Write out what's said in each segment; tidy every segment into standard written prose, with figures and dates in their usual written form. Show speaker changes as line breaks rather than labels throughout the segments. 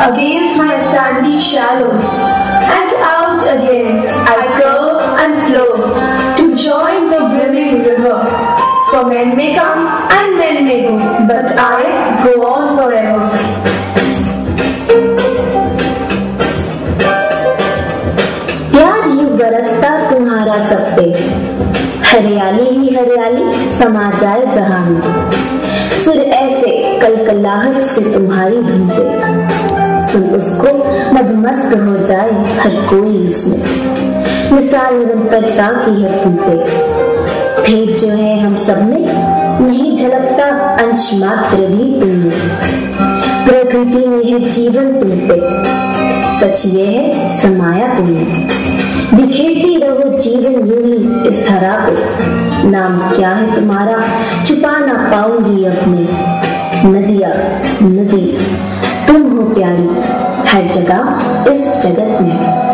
against my sandy shallows, and out again I curve and flow to join the brimming river. For men may come and men may go, but I go on forever.
प्यार यूं बरसता तुम्हारा सब पे, हरियाली ही हरियाली समा जाए जहां में। सुर ऐसे कलकलाहट से तुम्हारी धुन पे, सुन उसको मदमस्त हो जाए हर कोई उसमें। मिसाल निरंतरता की है तुम पे, भेद जो है हम सब में, नहीं झलकता अंश मात्र भी तुम में। प्रकृति में है जीवन तुम पे, सच ये है समाया तुमने। बिखेरती रहो जीवन यूं ही इस धरा पे, नाम क्या है तुम्हारा छुपा ना पाऊंगी अपने। नदिया नदी तुम हो प्यारी हर जगह इस जगत में।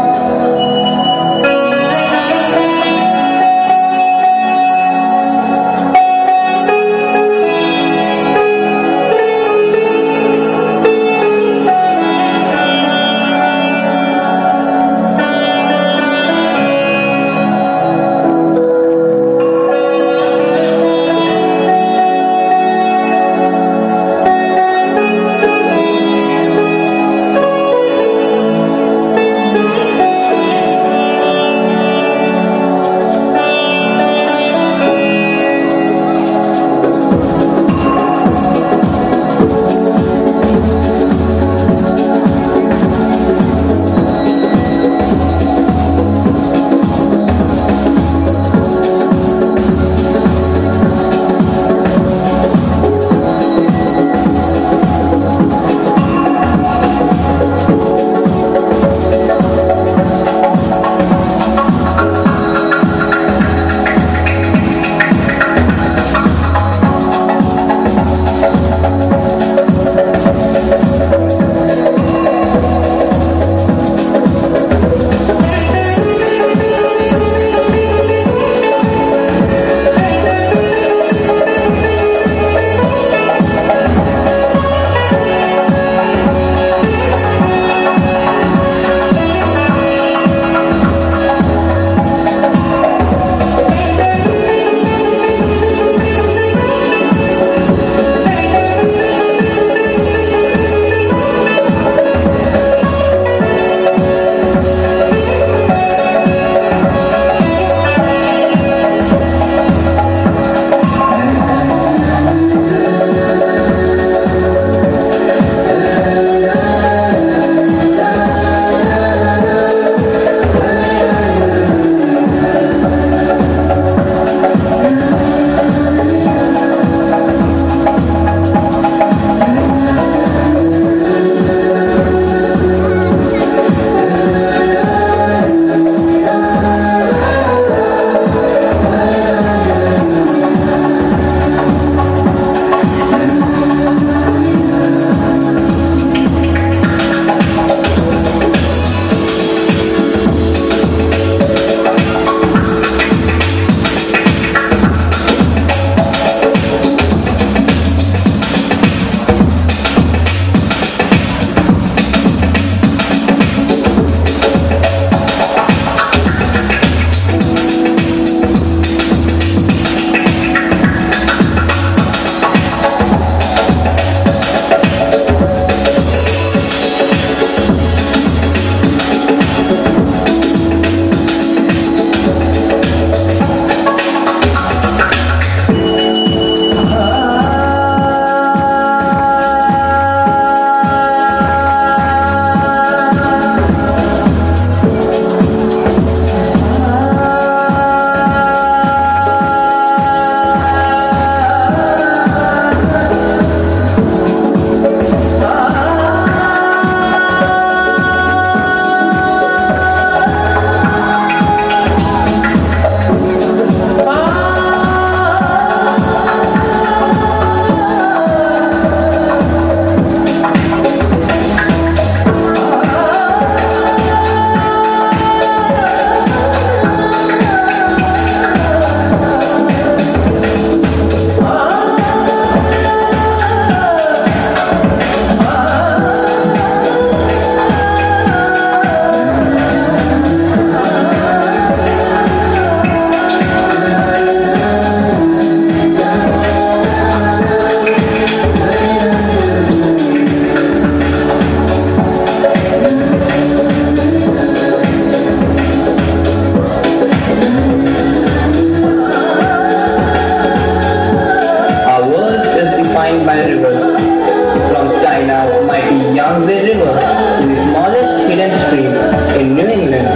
Yamuse River is the smallest hidden stream in New England.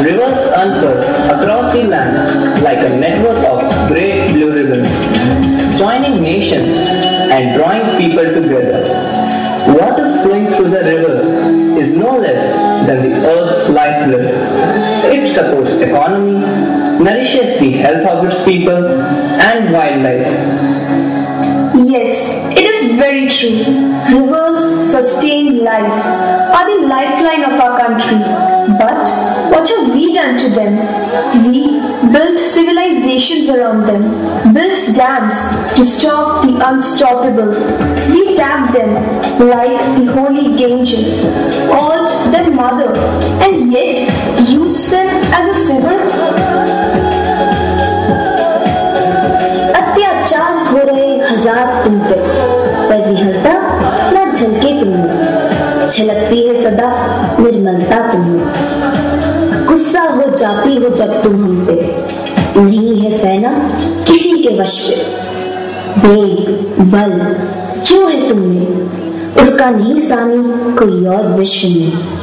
Rivers unfurl across the land like a network of great blue ribbons, joining nations and drawing people together. Water flowing through the rivers is no less than the earth's lifeblood. It supports economy, nourishes the health of its people and wildlife.
Yes, it is very true. Rivers sustain life, are the lifeline of our country. But what have we done to them? We built civilizations around them, built dams to stop the unstoppable. We tapped them like the holy Ganges, called them mother, and yet used them as a symbol.
अत्याचार हो रहे हजार तुम पे, पर विहलता न झलके तुमने, छलकती है सदा निर्मलता तुमने। गुस्सा हो जाती हो जब तुम हम पे, नहीं है सेना किसी के वश पे। वेग बल जो है तुमने, उसका नहीं सानी कोई और विश्व में।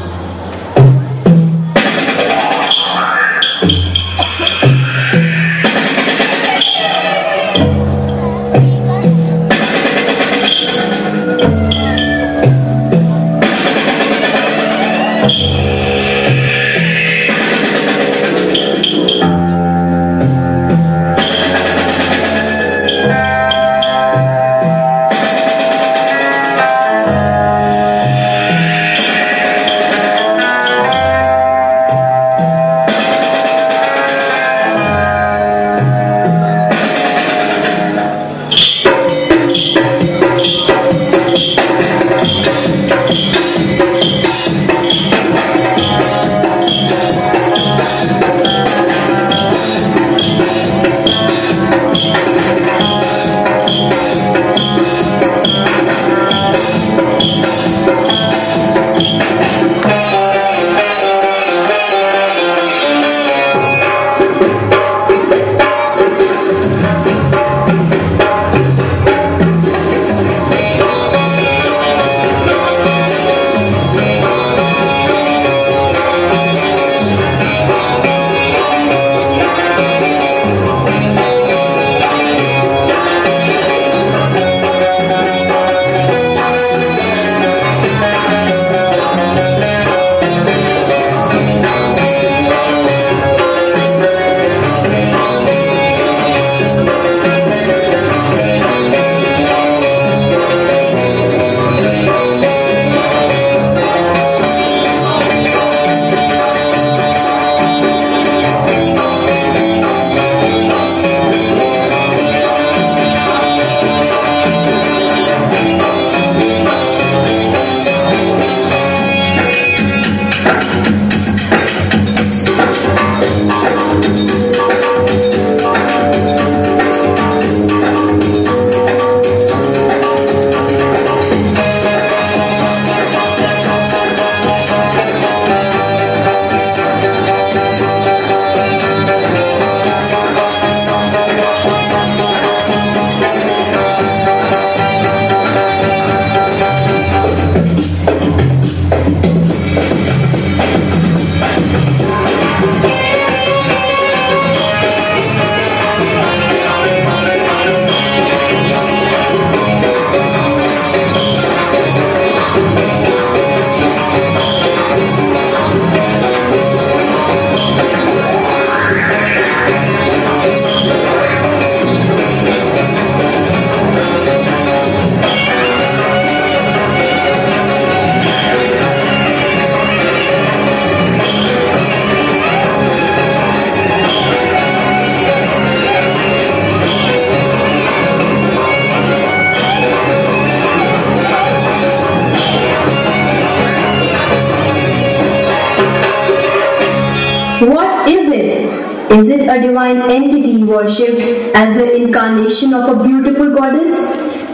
What is it? Is it a divine entity worshipped as the incarnation of a beautiful goddess,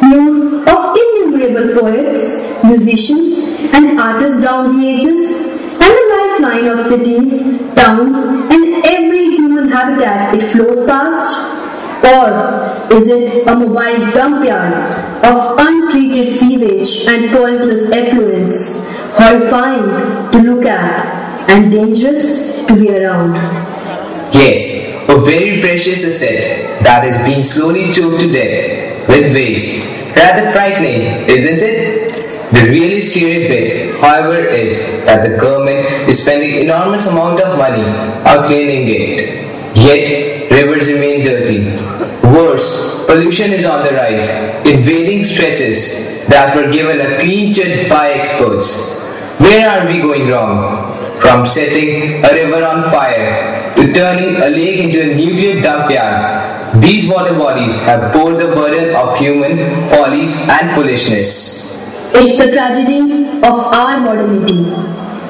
muse of innumerable poets, musicians, and artists down the ages, and the lifeline of cities, towns, and every human habitat it flows past? Or is it a mobile dump yard of untreated sewage and poisonous effluents, horrifying to look at and dangerous to be around.
Yes, a very precious asset that is being slowly choked to death with waste. Rather frightening, isn't it? The really scary bit, however, is that the government is spending enormous amount of money on cleaning it. Yet, rivers remain dirty. Worse, pollution is on the rise in varying stretches that were given a clean chit by experts. Where are we going wrong? From setting a river on fire to turning a lake into a nuclear dump yard, these water bodies have borne the burden of human follies and foolishness.
It's the tragedy of our modernity.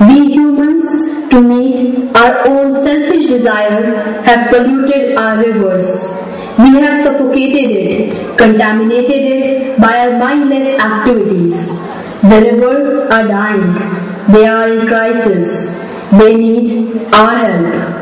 We humans, to meet our own selfish desire, have polluted our rivers. We have suffocated it, contaminated it by our mindless activities. The rivers are dying. They are in crisis. They need our help.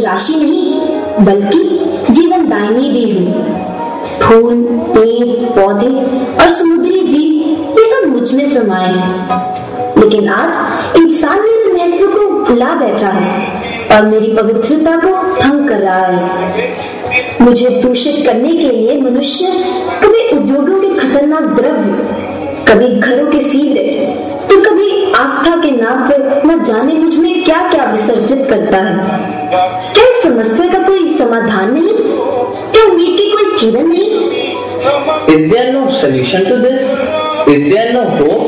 राशि नहीं बल्कि जीवन दायिनी भी हूँ। फूल, पेड़, पौधे और समुद्री जीव ये सब मुझ में समाये हैं। लेकिन आज इंसान मेरे महत्व को भुला बैठा है और मेरी पवित्रता को भंग कर रहा है। मुझे दूषित करने के लिए मनुष्य कभी उद्योगों के खतरनाक द्रव्य, कभी घरों के सीवरेज, तो कभी आस्था के नाम पर न जाने मुझ में क्या क्या विसर्जित करता है। क्या इस समस्या का कोई समाधान नहीं? क्या उम्मीद की कोई किरण नहीं?
Is there no solution to this? Is there no hope?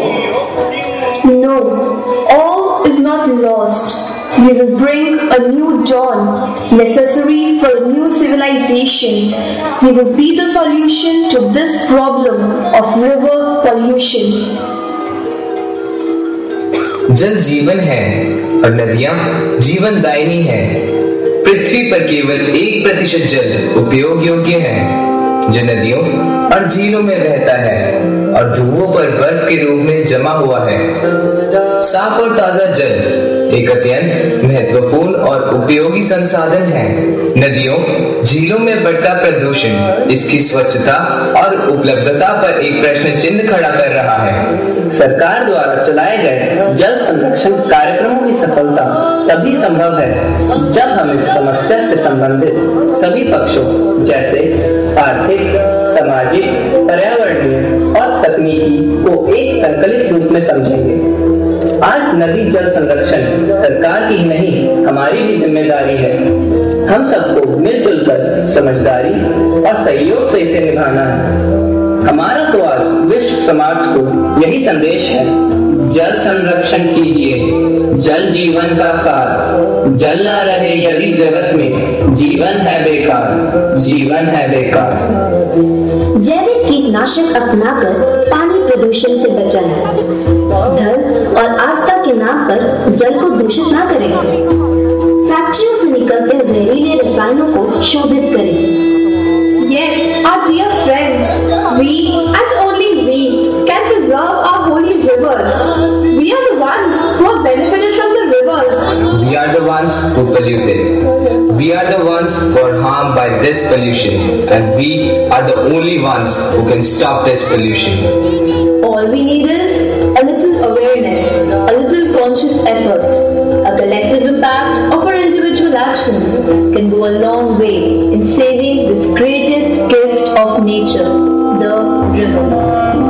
No, all is not lost. We will bring a new dawn necessary for a new civilization. We will be the solution to this problem of river pollution.
जल जीवन है और नदियां जीवनदायिनी है। पृथ्वी पर केवल 1% जल उपयोग योग्य है, जो नदियों और झीलों में बहता है और ध्रुवों पर बर्फ के रूप में जमा हुआ है। साफ और ताजा जल एक अत्यंत महत्वपूर्ण और उपयोगी संसाधन है। नदियों झीलों में बढ़ता प्रदूषण इसकी स्वच्छता और उपलब्धता पर एक प्रश्न चिन्ह खड़ा कर रहा है।
सरकार द्वारा चलाए गए जल संरक्षण कार्यक्रमों की सफलता तभी संभव है जब हम इस समस्या से संबंधित सभी पक्षों जैसे आर्थिक, सामाजिक, पर्यावरणीय और तकनीकी को एक संकलित रूप में समझेंगे। आज नदी जल संरक्षण सरकार की ही नहीं, हमारी भी जिम्मेदारी है। हम सबको मिलजुल कर समझदारी और सहयोग से इसे निभाना है। हमारा तो आज विश्व समाज को यही संदेश है,
जल संरक्षण कीजिए, जल जीवन का सार। जल न रहे यदि जगत में, जीवन है बेकार, जीवन है बेकार।
जैविक कीटनाशक अपनाकर पानी प्रदूषण से बचाएं। धर्म और आस्था के नाम पर जल को दूषित ना करें। फैक्ट्रियों से निकलते जहरीले रसायनों को शोधित करें।
Yes, our dear friends, we and only we can preserve our holy rivers. We are the ones who have benefited from the rivers.
We are the ones who polluted. We are the ones who are harmed by this pollution, and we are the only ones who can stop this pollution.
All we need is a little awareness, a little conscious effort. A collective impact of our individual actions can go a long way in saving this greatest gift of nature, the river.